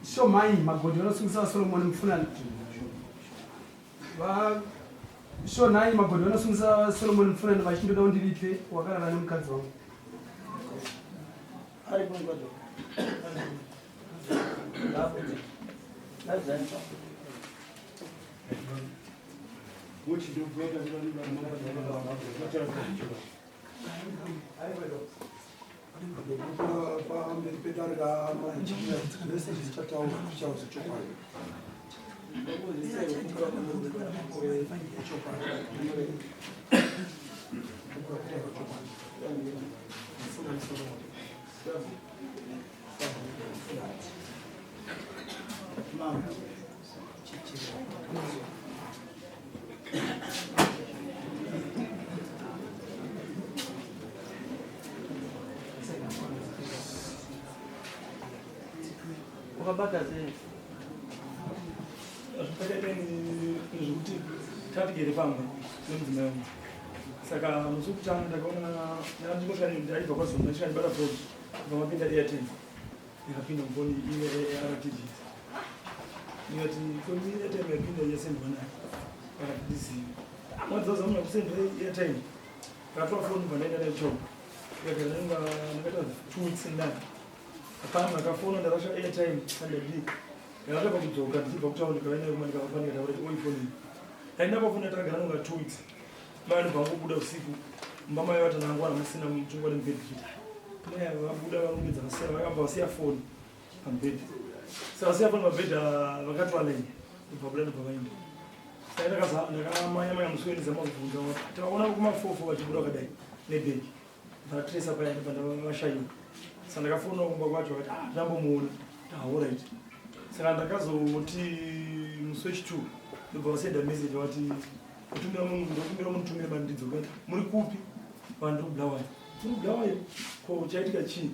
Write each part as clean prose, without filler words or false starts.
Sho mai magodi vanosungisa Solomon mfuna sho nai magodi vanosungisa Solomon mfuna vachindoda kundiripe wakarara nemukadzi wangu tatigere pamwe nemudzimai wangu saka musi wekutanga ndakaona ndaibva kwazona ndikandibata foni kubva mapinda airtel ndikapinda mufoni iye rtd ndikati foni airtime yapinda yasendwa nayo akatidizivi mwadzazamuya kusendwa airtime ndakatora foni bva ndaenda nayo choko ndakaita 2 weeks ndani apana ndakafona ndarasha airtime kandadii ndakataka kudzoka ndichibva kutauni kavainairuma ndikafanira taurati oifonini ainapafuna tagara nonga 2 weeks vanhu vangobuda usiku mbamai vatanangwana musina muchungwa nemubhedhi chita vabuda varongedza vasiya vakabva vasiya foni pamubhedhi saka vasiya foni pamubhedhi vakatwalaini kubva buda ndobva vaenda saka ndakamanya musi zama kubvunza takaona kumafofo vachibuda vakadai nebhegi vatresa payaenda pandavashayiwa saka ndakafona kumba kwacho vakati ndambomuona taorit saka ndakazoti musi wechi2 ndobva vasenda message vati kutumira munhu ndokumbira munhu tumire bandidzo kati muri kupi vanhu ndobulawayo muri bulawayo ko chaitika chii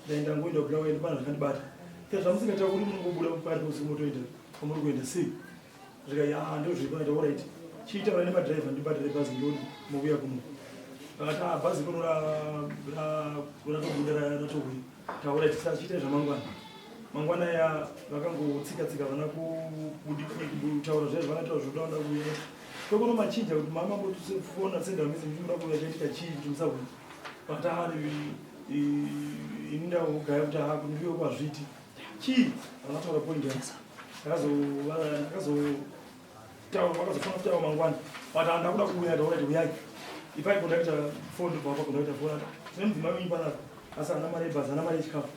ndaenda ngoenda kubulawayo ndopana zvakandibata zvamusingataura kuti munongobuda pari pose motoenda kwamuri kuenda sei ndozvipanaita orit chiitaura nemadhiraivha ndibatire bhazi ndoni mokuya kuno vakati bhazi kuno ratobuda ratouya taorit saka chiitai zvamangwana mangwana ya vakangotsika vana kutaura zvaizvo vanataura zvoda kuuya tokono machinja kuti mama mbotufona senda misi ndinoda kuuya chaitika chii kuti musabwe vatari ini ndakugaya kuti kundiwe kwazviti chii vanataura point vakazofana kutaura mangwana vati ndakuda kuuya taurati uyai ipaipo ndaita foni bvapa ndaita foni tine mudzimai wenyu panapa asi ana mari ebhazi ana mari echikafu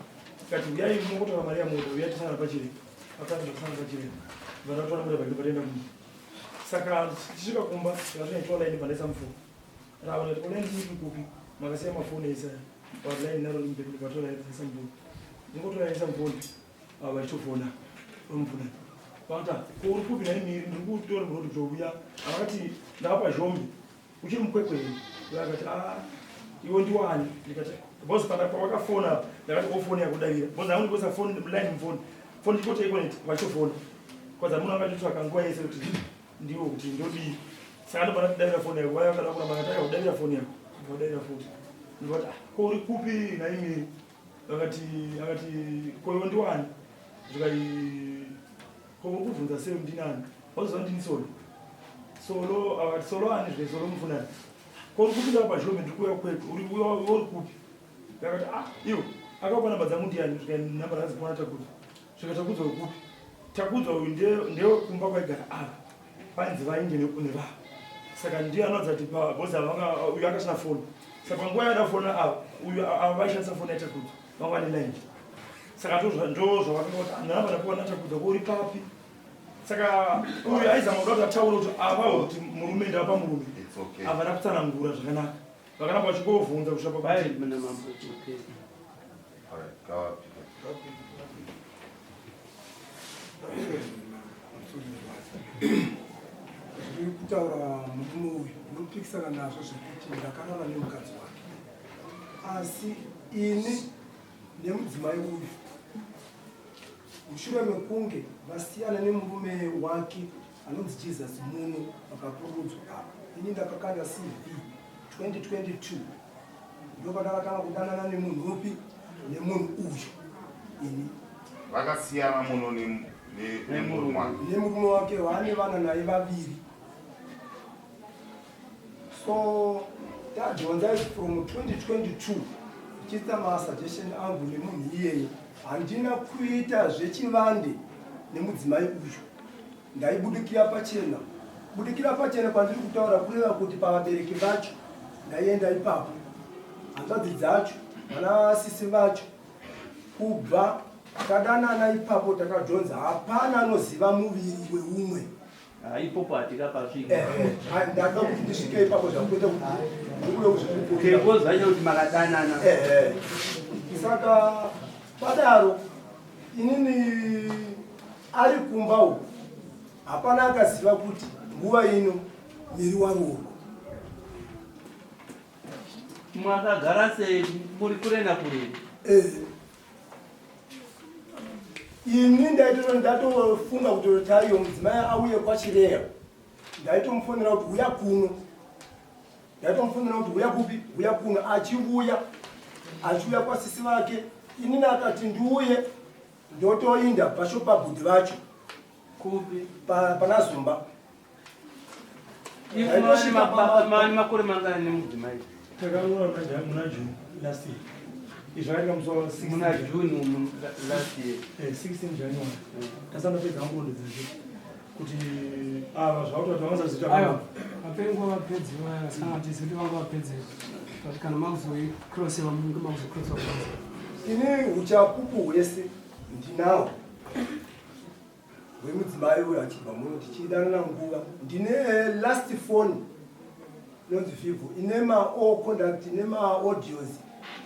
kati uyai mungotora mari yamoto uyai tisana pachiremba akaenda kusana pachiremba vanatora muda bhaki patenda kumba saka tichisvika kumba tikasvinaitwa laini pandaisa mufoni raona kuti olaini iri kupi makasiya mafoni ese vati laini naro mberi vatora isa mufoni ndingotora isa mufoni vachitofona omufona vata ko uri kupi naimiri ndiri kutora muroti kuuya akati ndapa zhombi uchiri mukwekweni akati iwe ndiwani ndikati bosi pandapawakafona ndakati ofoni yakudavira bosi aundikosa foni line mufoni foni chikoti ikoneti vachofona kwadza muno akatitsvaka nguva yese kuti ndiwo kuti ndodii saka ndopana kudavira foni yako vaya vakada kuramba akati kudavira foni yako kudavira foni ndikati ko uri kupi naimiri akati koiwe ndiwani zvikati ko uri kubvunza sei ndinani wazoziva ndini solo akati solo ani zvike solo mufunani ko uri kupinda pazhombe ndiri kuuya kwetu uri kupi akati iwo akapa namba dzangu ndiani namba dzazikona takudzwa svika takudzwa kupi takudzwa uyu ndewe kumba kwaigara apa panzi vainde nekune vavo saka ndiye anodza kuti bhozi uyu akasina foni saka nguva yada fona ava uyu avaishandisa foni yatakudzwa vanga ane line saka ndo zvavakanga kuti namba ndakuwa natakudzwa ko uri papi saka uyu aizama kuda kuti ataure kuti avawo kuti murume ndapa murume havana kutsanangura zvakanaka vakanamba vachingovhunza kusvika pabai ndiri kutaura murume uyu ndinopikisana nazvo zvekuti ndakarara nemukadzi wake asi ini nemudzimai uyu mushure mekunge vasiyana nemurume wake anonzi Jesus muno vakakurudzwa apa ini ndakakanda CV 2022 ndokandakatanga kudanana nemunhu upi nemunhu uyu ini vakasiyana muno nemurume wake vaane vana naye vaviri. So tadyondza from 2022 ichiita masuggestion angu nemunhu iyeye handina kuita zvechivande nemudzimai uyu, ndaibudikira pachena. Budikira pachena kwandiri kutaura kureva kuti pavabereki vacho ndaienda ipapo, hanzvadzi dzacho, vanasisi vacho, kubva tadanana ipapo takajonza, hapana anoziva muviri weumwe. Ipopo hatikapasvika. Ndaka kuti ndisvike ipapo zvakuita kuti kozvaita kuti makadanana. Saka padaro inini ari kumba uko hapana akaziva kuti nguva ino miri waroorwa. Mwakagara sei muri kure nakure? Ini ndatofunga kuti tariyo mudzimai auye kwaChireya, ndaitomufonera kuti uya kuno, ndaitomufonera kuti uya kupi, uya kuno. Achiuya kwasisi vake, inini akati ndiuye ndotoinda pashopabhudhi vacho kupi pana Zumba. Mani makore mangani nemudzimai? Takaona muna June last year. Izvaika musi 16 muna June last year. 16 January. Tasandopedza ngundo dzeshe kuti ava zvauta vangazazita aiwa vapengo vapedzi vasanga tizivi vanga vapedzi kuti kana makuzoicrossiva munge makuzocrossiva Ini uchapupu hwese ndinawo hwemudzimai uyo achibva muno tichidanana nguva. Ndine last phone inonzi Vivo ine ma-all conduct ine ma-audios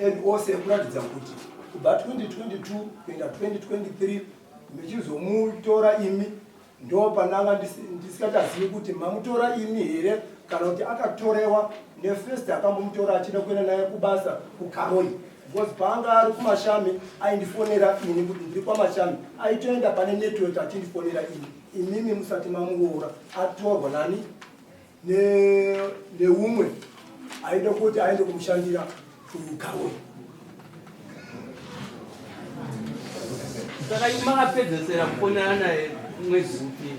and ose ekuratidza kuti kubva 2022 kuenda 2023 mechizomutora imi ndo pananga ndisikatazivi kuti mamutora imi here kana kuti akatorewa nefirst akambomutora achida kuenda naye kubasa kukaroi. Because paanga ari kumashami aindifonera ini kuti ndiri kwaMashami, aitoenda pane network achindifonera ini. Imimi musati mamuora atorwa nani neumwe aida kuti aende kumushandira kukaroi. Saka makapedzesera kufonera naye mwedzi upi?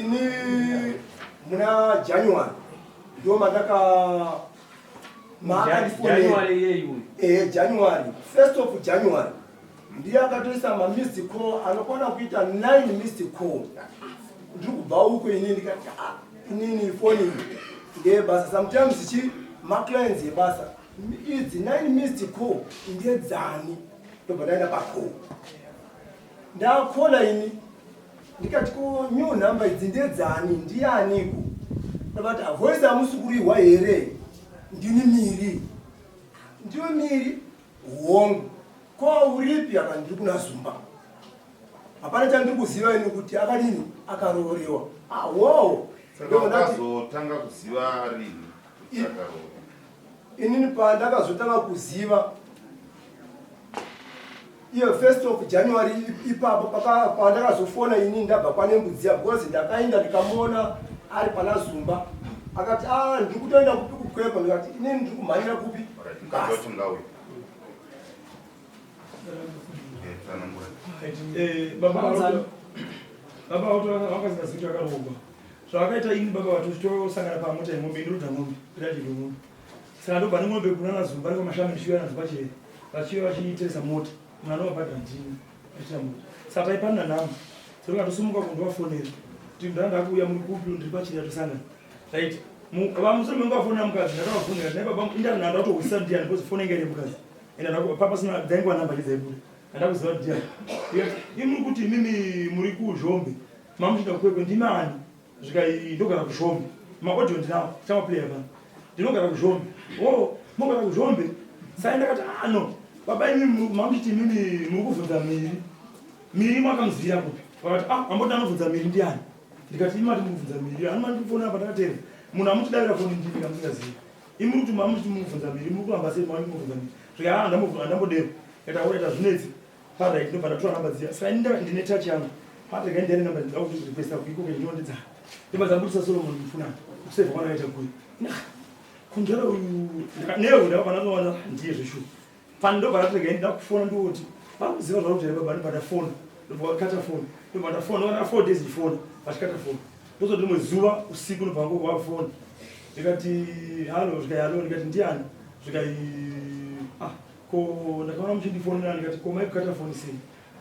Ini muna January ndo mandaka January yeyu. January 1st of January ndiye akatoisa ma-missed call anokwana kuita 9 missed call. Ndiri kubva uko ini ndikati inini foni ndeyebasa. Sometimes ma-clients ebasa idzi 9 missed call ndedzani ndobva ndaenda pacall. Ndakola ini ndikati ko new number idzi ndedzani ndianiko. Ndobati voice amusukurirwa here ndini miri. Ndiyo miri hongu ko uripi aka ndiri kuna Zumba. Hapana chandiri kuziva ini kuti akadini akarorewa. Wow. Ndakazotanga kuziva rini akarorewa. Inini pandakazotanga kuziva iyo 1st of January ipapo pandakazofona ini ndabva kwaNembudziya because ndakaenda ndikamuona ari pana Zumba. Akati ndiri kutoenda kupi kukwepa. Ndikati inini ndiri kumhanyira kupi baba vato vakazingazivi vakarogwa zvakaita ini baba vato tichosangana pamota yemombe indorodha mombe irative mombe. Saka ndobva nemombe kunana Zumba ari kwaMashami ndichiuya nadzo paChireya vachiuya vachitesa mota mwana wabhadha ndini achita mota. Saka taipanana nhamba saka ndatosumuka kundovafonera kuti ndandakuuya muri kupi ndiri paChireya tosangana right. Vamusoro mengu vafonera mukadzi ndakavafonera naye baba indani ndatohwisisa ndiani because foni inge ine mukadzi ende papa sina dzaingwa namba chidzaiburi andakuziva kuti ndiani. Imuri kuti imimi muri kuZhombe mamuchida kukwekwe ndimani zvikai ndogara kuZhombe maaudio ndinawo chamaplayer pano ndinogara kuZhombe. Mogara kuZhombe sai ndakati no baba imimi mamuchiti imimi muri kubvunza miri makamuziva kupi. Vakati amboti anobvunza miri ndiani. Ndikati imati mubvunza miri anomandifona apa ndakatera munhu amutidavira foni ndini kamusingazivi. Imuri kuti mamuchiti mubvunza miri muri kuramba sei mamubvunza miri zvika andambodero etaita zvinetsi parit ndobva ndatora namba dziya. Saka ndine touch yangu patega ndiani namba dzaurequesta kuikoko ndinondedzana ndimba dzambudisa Solomon mufunani kuseva kwakaita kuri kunjara uyu newe ndakabva ndanowana ndiye zveshuwa pando paratogenda kufona ndoti pakuziva zvakuti baba ndibata fona ndobakata fona ndobata fona wana 4 days ndifona vachikata fona ndozoti rimwe zuva usiku ndobvangu kwafona ndikati halo zvikai halo ndikati ndiani zvikai ko ndakaona muchindifonera ndikati ko maikukata foni sei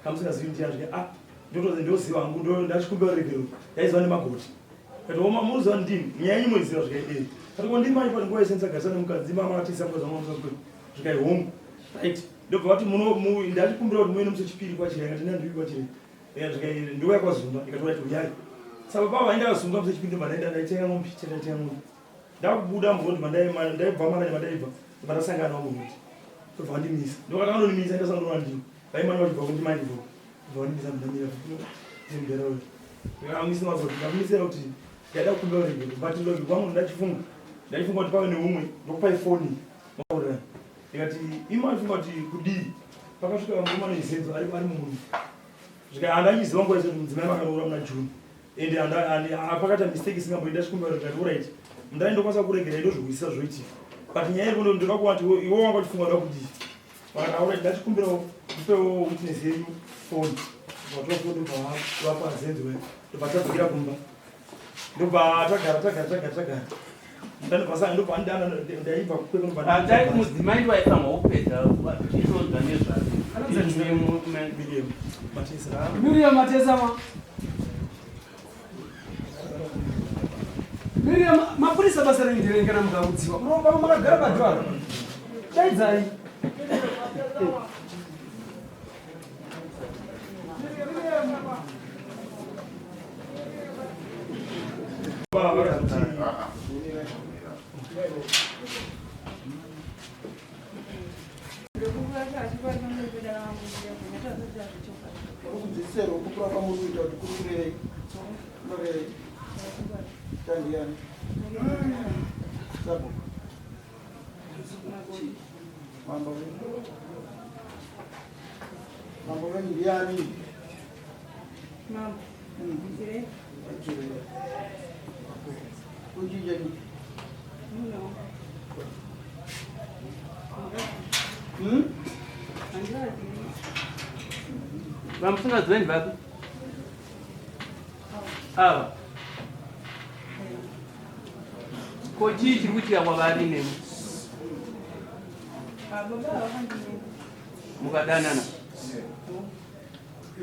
kamusingazivi ndiani zvikai ndotozi ndoziva hangu ndachikumbira regero yaiziva nemagoti kati oma muziva ndini nyanyi mweziva zvikai kati ko ndimai pati nguva isensagarisana mukadzi mamatisa mukazamamukakwe zvikai homu right ndobva vati ndachikumbira kuti muene musechipiri kwachiri ngati nandii kwachiri ndouya kwazumba ndikati right uyai saka baba indakazunga musechipiri ndomandaenda ndaitenga mombe ndaitenga mombe ndakubuda mvoti ndaibva makanya mandaibva ndandasangana wamunhuti tobva ndimisa ndokati andonimisa ndasandona ndini vaimani vachibva kundimandibva bva vandimisa ndamira ndimberao ndikamisa mazoti ndakumisira kuti ndaida kukumbira urege but lovi kwangu ndachifunga kuti pave neumwe ndokupai foni maurani ndikati imaifunga kuti kudii pakasvika ngoma noizenzo ari mumunhu zvika handachiziva nguva isati mudzimai makanoura muna juni ende pakata mistake isingamboita chikumbira kuti uright ndaindokwanisa kuregera ndozvikuisisa zvoitika but nyaya iri ndikakuva kuti iwo wanga uchifunga da kudii vakati auright ndachikumbirawo upewo witness yenyu foni vatofoni vapa zenzo ndobva tadzokera kumba ndobva tagara ndobva ndaibva atai mudzimai waifamba upedza irodza nezvake Miriam Matezama. Miriam mapurisa basa rindirengana mukaudziwa munomba makagara padwara daidzai Zero kupura pamuntu kuita kuti kururei kururei tandiani sabo mambo wengi ndiani mambo ndire ujijeni no vamusingadzweni vapi ava ko chii chiri kuitika kwavari nemu baba vakandine mukadanana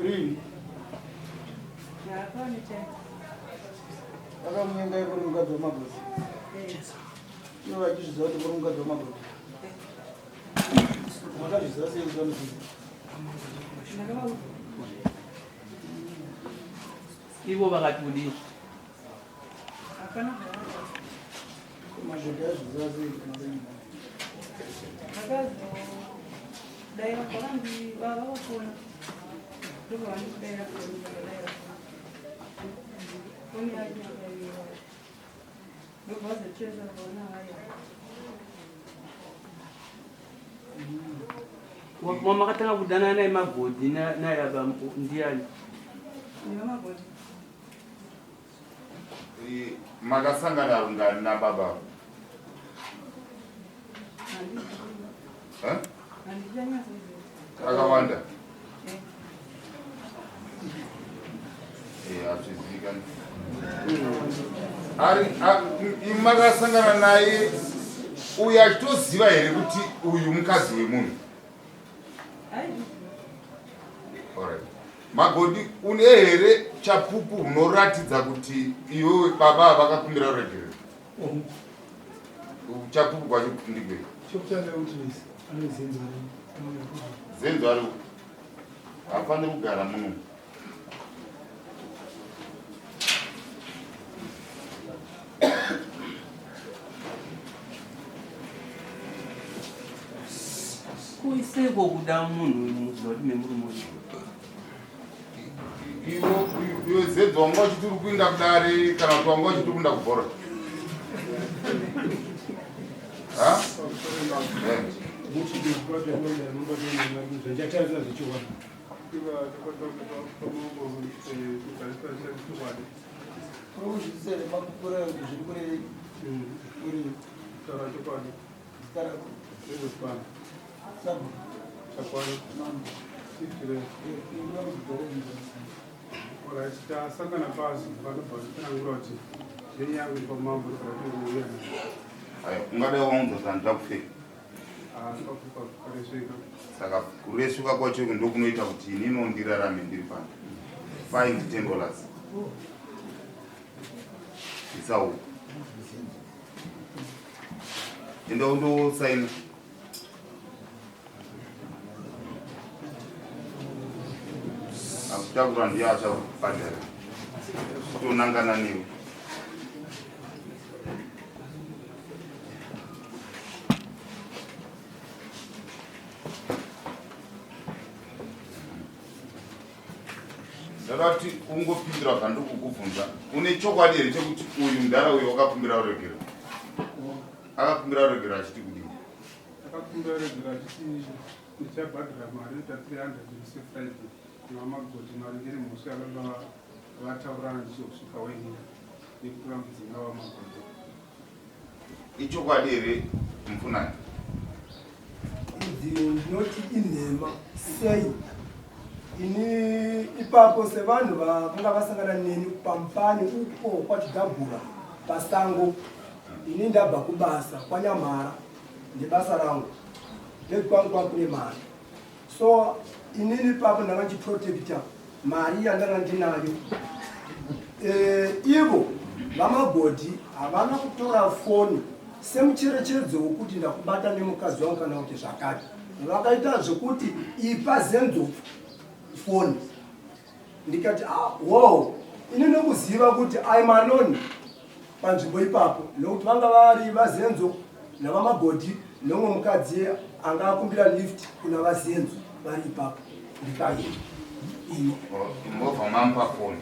rini napanite akamunyenga kuri mukadzi wamagoti ivo vachizviziva kuti kuri mukadzi wamagoti makazviziva sei kuti vanoziva ivo vakati kudii hapana mazvoga azviziva sei dai vakorandi vavakona ndobva vandidaira kudaira foni yacho ndobva vazocheza vona vaya mamakatanga kudanana naye magodi naye ava ndiani nevamagodi makasangana rungani nababa akawanda hazvizikani makasangana naye uyo achitoziva here kuti uyu mukadzi wemunhu magodi une here chapupu unoratidza kuti iwe baba vakakumbira uregere chapupu kwacho ndigwe zenzo ari hafaniri kugara muno kuiseko kuda munhu muzoti memurumuri iwe zenzo wanga uchiti uri kuinda kudare kana kuti wanga uchiti kuinda kubhora uzvisere makupura zviri kurei tasangana pasi panobva kuti zvenyangu pamambo ungada waunzozanza kupfeka saka kuresuka kwacho ndokunoita kuti inino ndirarame ndiri pano find $10 isau enda undosaina akutakura ndiye achakubhadhara kutonangana newe ndakati ungopindura kandokukubvunza une chokwadi here chekuti uyu mudhara uyu wakakumbira uregera akakumbira uregera achiti kudini akakumbira uregera achiti nichabhadhara mari ita 300 Friday namagoti mari ngiri musi akanga vataurana ndichosvika weni nekura mudzinga wamagoti ichokwadi here mfunani ndinoti inhema sei ini ipapo sevanhu vakanga vasangana neni pampani uko kwachidhabhura pasango ini ndabva kubasa kwanyamhara ndebasa rangu nekwangu kwakune mari so inini ipapo ndanga ndichiprotecta mari yandanga ndinayo ivo vamagodhi havana kutora foni semucherechedzo wokuti ndakubata nemukadzi wangu kana kuti zvakati vakaita zvekuti ipa zenzo foni ndikati wow ini nekuziva kuti I'm alone panzvimbo ipapo nokuti vanga vari vazenzo navamagodhi nomwe mukadzi anga akumbira lift kuna vazenzo vari ipapo ndikaenda ini movha mamupa foni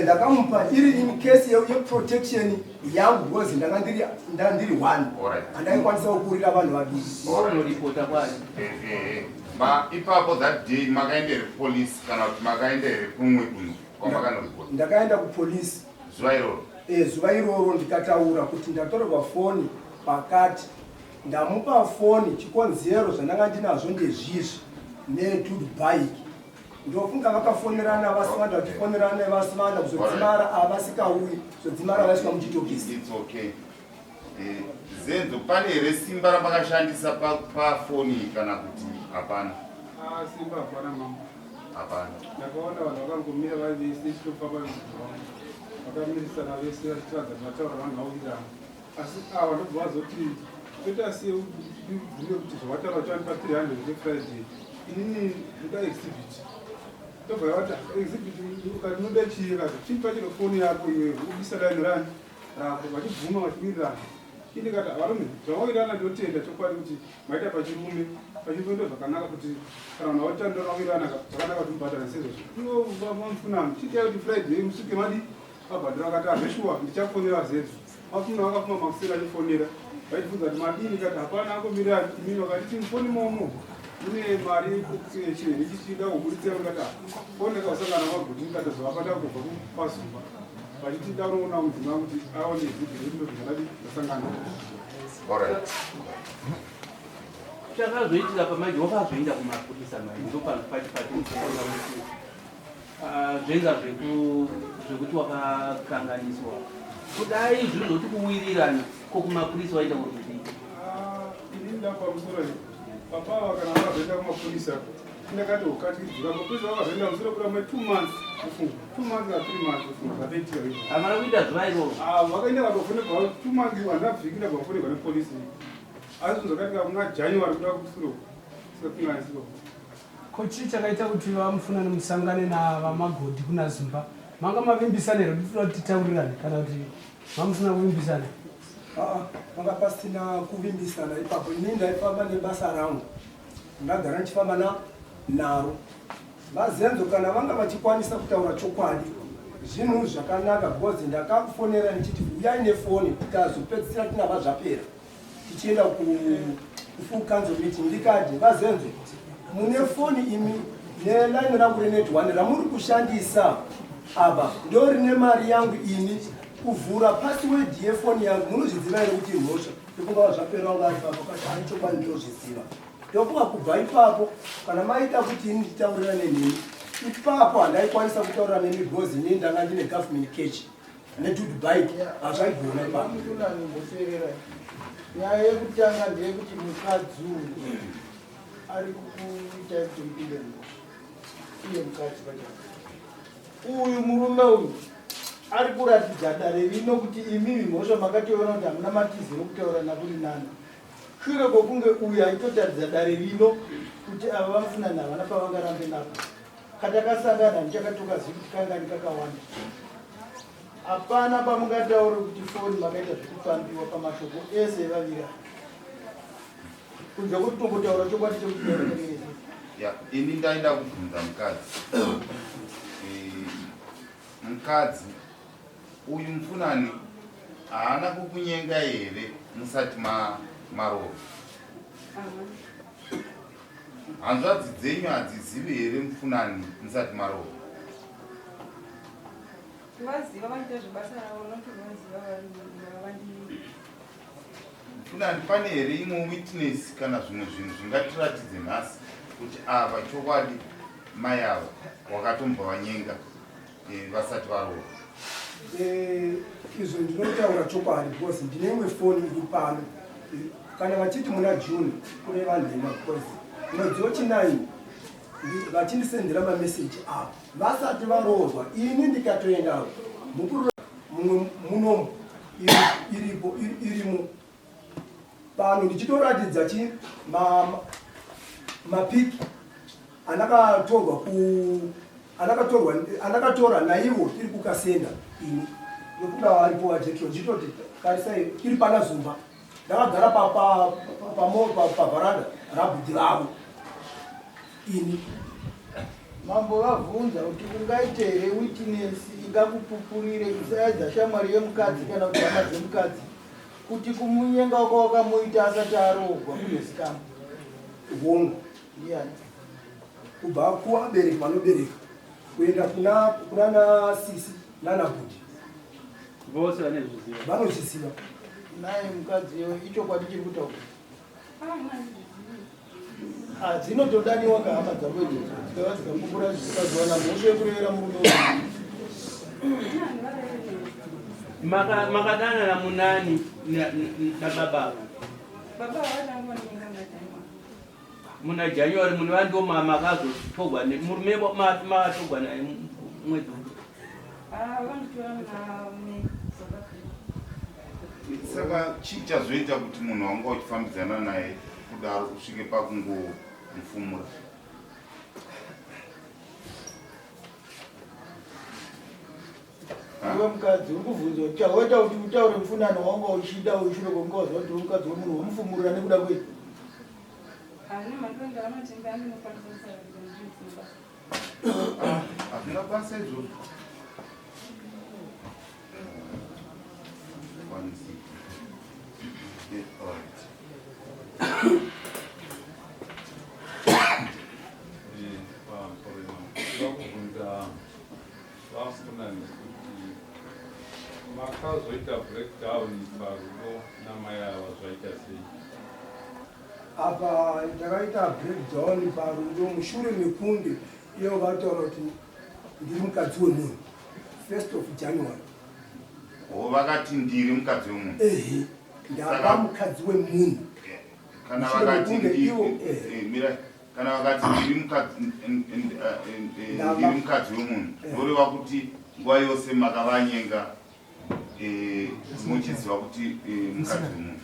ndakamupa iri in case yeprotection yangu because ndanga ndiri one andaikwanisa kukurira vanhu vaviri unoripota kwayo ipapo that day makaenda here police kana kuti makaenda here kumwe kuno kwamakanoripota ndakaenda kupolisi zuva iroro zuva iroro ndikataura kuti ndatorerwa foni pakati ndamupa foni chikonzero zvandanga ndinazvo ndezvizvi nedudbike ndofunga vakafonerana vasivanda vachifonerana vasivanda kuzodzimara avasikauyi zodzimara vaisvika muchitokisi it's okay zenzo pane here simba ramakashandisa pafoni kana kuti hapana simba hapana mama hapana ndakaona vanhu vakangomira vari vese ichitofamba vakamirisana vese vachitaradza vataura vanhu vauirana asi ava ndobva vazoti toita seubvire kuti zvavataura vachivanipa 300 Friday inini ndoda exhibit tobva yavati exhibit ukati unoda chii kati chinipa chiro foni yako iwe ubisa daino rani rako vachibvuma vachiwirirana indikati varume zvavawirirana ndotenda chokwadi kuti maita pachirume ndo zvakanaka kuti kana vanhu vachitandora vawirirana zvakanaka kuti mubhadhara sezvozvo iwo vamufunano chiitai kuti Friday musuke madi vabhadhara vakati azveshuwa ndichafonera zenzo vafuna vakafuma makusera achifonera vaitibvunza kuti madini kati hapana angomirira imini vakati timufoni momo mune mari chiheri chichida kubuditsira kungati foni kausangana maguti kati zvavapata kubva kupazumba vachiti daunoona mudzima kuti aone zvidhirindozvinadi zasangana chakazoitira pamanje wakazoenda kumapurisa mai ndopachipatimuona kuti zvenza zvekuti wakakanganiswa kudai zvinozoti kuwirirana kokumapurisa waita kuti inini ndapamusoro papa kana vakazoenda kumapurisa ndakati ukatidzira mapurisa vakazoenda musoro kurama 2 months kufunga 2 months na 3 months kufunga zvapetira hamana kuita zuva iroro vakaenda vatofonebva 2 months vandabviki ndabva kufonebva nepolisi asi zvakatika muna January kuda kusuro sikakunganisiro ko chii chakaita kuti vamufuna nemusangane navamagodhi kuna Zimba manga mavimbisana here kuti titaurirane kana kuti vamusina kuvimbisana vanga pasina kuvimbisana ipapo ini ndaifamba nebasa rangu ndagara ndichifamba naro vazenzo kana vanga vachikwanisa kutaura chokwadi zvinhu zvakanaka because ndakakufonera ndichiti uyai nefoni tikazopedzisira tinava zvapera tichienda kufull council meeting ndikati vazenzo mune foni imi nelaini rangu renetone ramuri kushandisa apa ndo rine mari yangu ini kuvhura password yefoni yangu munozviziva here kuti mhosva ndikungava zvapera vanga ari papa kati ani chokwadi ndinozviziva ndofunga kubva ipapo kana maita kuti ini nditaurira nenini ipapo handaikwanisa kutaura nemi because inini ndanga ndine government cash nedudubai hazvaigona ipapo. Ndimboserera nyaya yekutanga ndeyekuti mukadzi uyu ari kuita kuti mpinde iye mukadzi pachake uyu murume uyu ari kuratidza dare rino kuti imimi mhosva makationa kuti hamuna matiziro kutaura nakuri nani shure kwokunge uyu aitotaridza dare rino kuti ava vamufunani havana pavakarambe napo katakasangana ndichakatokazivi kuti kangani kakawanda hapana pamungataure kuti foni makaita zvekupambiwa pamashoko ese evaviri kunze kuti tongotaura chokwadi chekuti ini ndaida kubvunza mukadzi uyu mufunani haana kukunyenga here musati marova? hanzvadzi dzenyu hadzizivi here mufunani musati marova? kuvaziva vanoita zvebasa ravo nokuti vaziva vavandi mufunani pane here imwe witness kana zvimwe zvinhu zvingatiratidze nhasi kuti ava chokwadi mai ava wakatombva vanyenga vasati varova? Izvo ndinotaura chokwadi because ndine imwe foni iri pano. Kana vachiti muna June kune vanhu because mwedzi wechinai vachindisendera mameseji avo vasati varoorwa ini ndikatoendawo mumwe munomu irimo pano ndichitoratidza chi mapiki andakatorwa naivo tiri kukasenda ini nekuda varipo vajetro ndichitoti karisai tiri pana Zumba ndakagara pavharanda rabhudhi ravo ini mambo vabvunza kuti ungaite here witness ingakupupurire isaedza shamwari yemukadzi kana kuti hama dzemukadzi kuti kumunyenga wakamuita asati arohwa kunozikamwa hongu ndiani kubva kuvabereki vanobereka kuenda kuna sisi nanabhudhi vose vanezviziva vanozviziva. naye mukadzi ichokwadi chiri kutaura dzinotodaniwa kahama dzako idzodzo dzikava dzikakupura zvisikazowana mhosva yekurevera murume makadanana munani nababa baba vatangu vanenga mnataima muna January muni vandiwo makazotogwa murume matogwa naye mwedzi vanditora muna May South Africa. Saka chichazoita kuti munhu wanga uchifambidzana naye kudaro kusvike pakungomufumura? iwe mukadzi uri kubvunza kuti chawaita kuti utaure mufunano wanga uchida ushure kwenguva waziva kuti mukadzi wemunhu womufumurira nekuda kwei? Ani madonda anotenga andinokwanisa kusarudza ndizvifumba. Hazvingakwanisa izvozvo. makazoita breakdown parudo namai ava zvaita sei? Apa ndakaita breakdown parudo mushure mekunge iyo vataura kuti ndiri mukadzi wemunhu 1st of January. Vakati ndiri mukadzi wemunhu? Ehe, ndava mukadzi wemunhu. Kana vakati ndiri mukadzi wemunhu noreva kuti nguva yose makavanyenga muchiziva kuti mukadzi wemunhu?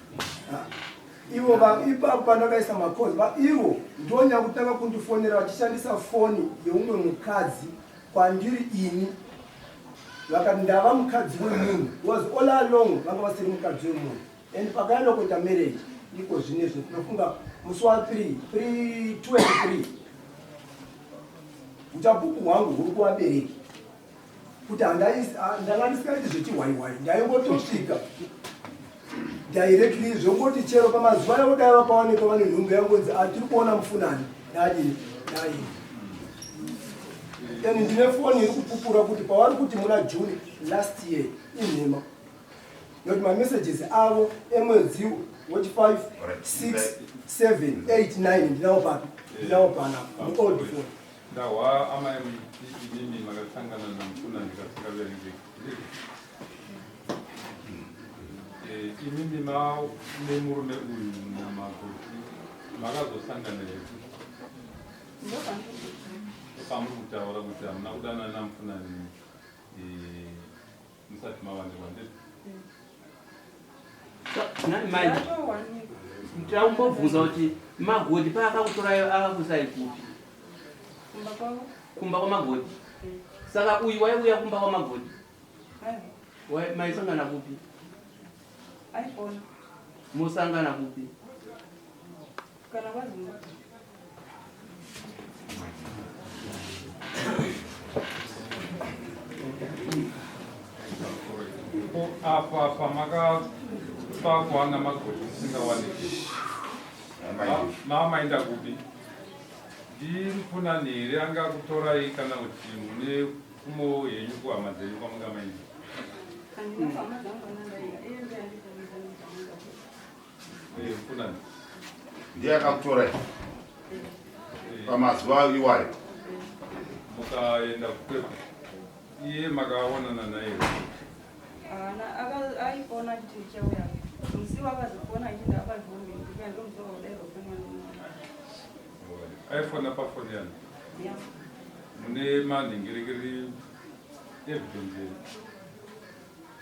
Ivo ipapo pandakaisa makozi ivo ndonya kutanga kundifonera vachishandisa foni yeumwe mukadzi kwandiri ini vakati ndava mukadzi wemunhu was all along vanga vasiri mukadzi wemunhu and pakaenda kuita marriage iko zvinezvi tinofunga musi wa3 23 uchapupu hwangu huri kuvabereki kuti ndanga ndisingaiti zvechihwaiwai ndaingotosvika directly zvongoti chero pamazuva yakudai vakaonekwa vane nhumbu yangonzi tiri kuona mufunani nadini nayi and ndine foni iri kupupura kuti pavari kuti muna June last year inhema nokuti mamessages avo emwedzi watch 5 6 7 8 9 ndinawopana muold phone ndawa amaimimi makasangana namfuna ndikasingaverengeki imimi nemurume uyu namakoti makazosangana yeku pamuri kutaura kuti hamuna kudana namufunani musati mawanikwa ndeti manje ndaumbobvunza kuti magodi paakakutorayo akakusai kupi kumba kwamagodi saka uyu waiuya kumba kwamagodi maisangana kupi musangana kupi apa pamakapakwana magodi singawaniki mamaenda kupi ndimfunani here angakutorai kana kuti mune kumo yenyu kuhama dzenyu kwamungamaenda mfunani ndiye akakutorai pamazuva iwayo mukaenda kukwepo iye makaonana naye aifona kuti chauya musi wakazofona achinda akazvomendika ndomusoro udairofana aifona pafoni yanu mune manhengerekeri evidence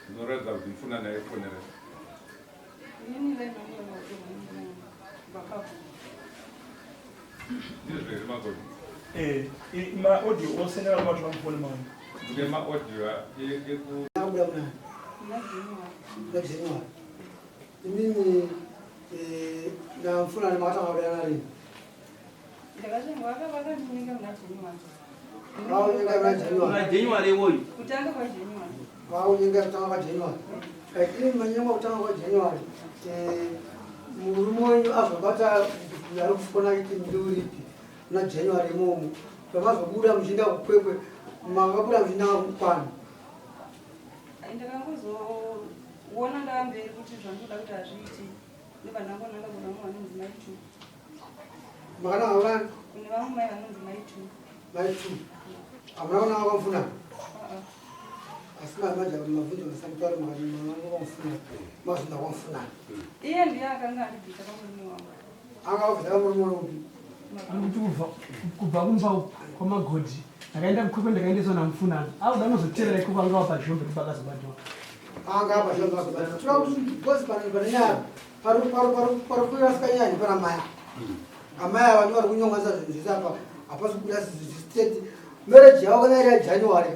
zvinoratidza kuti mfunani aifonera ndizvere magodi maaudio osendera vatu vamufoni mano mune maaudio eku imimi namfunani makatangabudana rini unajenyuwari iwoyu waunyenga kutanga kwa January lakini manyama kutanga kwa January murume wenyu azobata yari kufona iti nduripi na January momo pamazobuda muzhinda kukwekwe makabuda muzhinda kukwana ndakangozoona ndakamberi kuti zvandoda kuti hazviiti nevandangonanga kuna mumwe vanonzi maitu makananga urani kune vamwe mai vanonzi maitu maitu hamuna kunanga kwamfuna asina manje mavunjo nasakutwari mwanangomfuna mazinda kwamfuna iye ndiye akanga andibvisa pamurume wangu angavisa murume upi kuti kubva kumba kwamagodi ndakaenda kukwekwe ndakaendeswa namfunani auda anozoteerera ikoko angava pazhombe kuti pakazobatiwa anga pazhombe pakazobatiwa toda kuti gosi panenyaya parikuyasikanyanya pana maya amaya vanhu vari kunyongwasa zvinhu zvese apa hapasi kubuda state mereji yavo kana iri yajanuary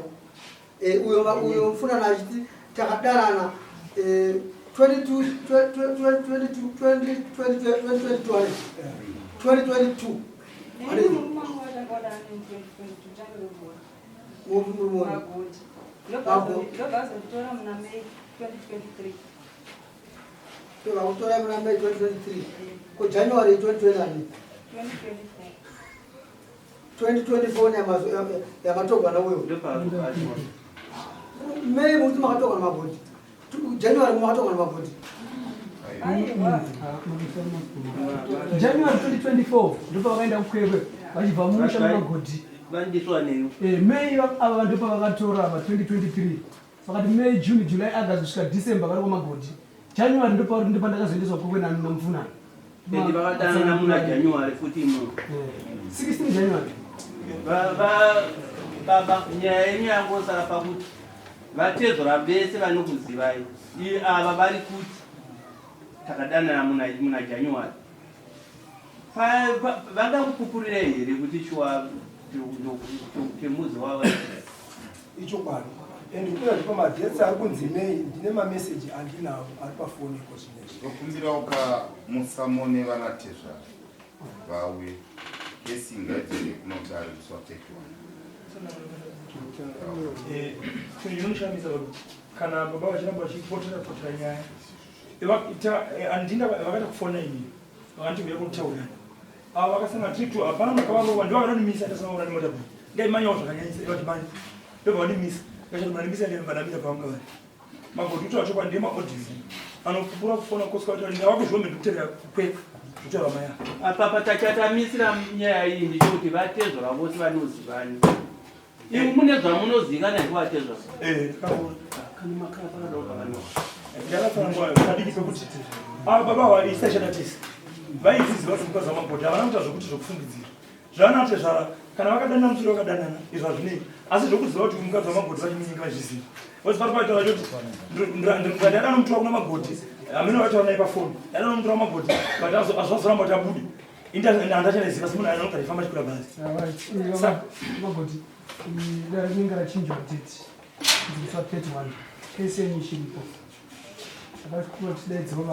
uyo mfunana achiti takadanana 2022 ndobazotora muna May 2023 vakutora muna May 2023 kujanuary 2024 yamatogwana uyo May muti makatogwana magodi January makatogwana magodi January 2024 ndipo vakaenda kukwekwe vachibva mumusha mumagodi vandiswa neyo May ava vantu pavakatora pa 2023 vakati May June July August kusvika December vari kwamagodi January ndipo ndipandakazoendeswa kwekwe namfunani ende vakadanana muna January futi imo 16 January nyaya yenyu yangosara pakuti vatedzora vese vanokuzivai ava vari kuti takadanana muna January vangakupupurirai here kuti shuwa temuzi wavo ichokwadi and kuya ndipamadhetsi ari kunzi May ndine mameseji andinawo ari pafoni iko zvinezvi tokumbirauka musamone vanatezva vawe kesi ngaidzoe kunotariswa tekiwana chinhu chinoshamisa varuti kana baba vachiramba vachipotera nyaya andinda vakaita kufona ini vakandibvira kuntaurana ava vakasangana tritu hapana kavarova ndo vakanonimisa tasamaona nemotaba ndaimanyawo zvakanyanyisa ivati mani ndobva vanimisa ndachati manimisa ndembanamira pavanga vari magodi uto vachokwadi ndemaodisi anopupura kufona koswa kuti ndingavakuzvombe ndikuteera kweka kutora maya apa tachatamisira nyaya iyi ndechekuti vatezvora vose vanozivani imu mune zvamunozikana ndiwatezvora ndakaona kana makara pakadauka vano ndakafanangwa kadiki pekuti ava baba vaisashadatisa vaidzidziva kuti mukadzi wamagoti havana kuita zvokuti zvokufungidzira zvavanati zvara kana vakadanana musoro vakadanana izvo hazvinei asi zvokuziva kuti mukadzi wamagoti vachimunyika vachizviziva vose pari paitaura choti ndadana mutora kuna magoti amene vataura naye pafoni adana mutora wamagoti but azvazoramba kuti abude handachaiziva semunhu anonga achifamba chikura bhazi magoti rinenge rachinjwa teti ndiswa 31 kese nyishiripo akakura tidaidzirwa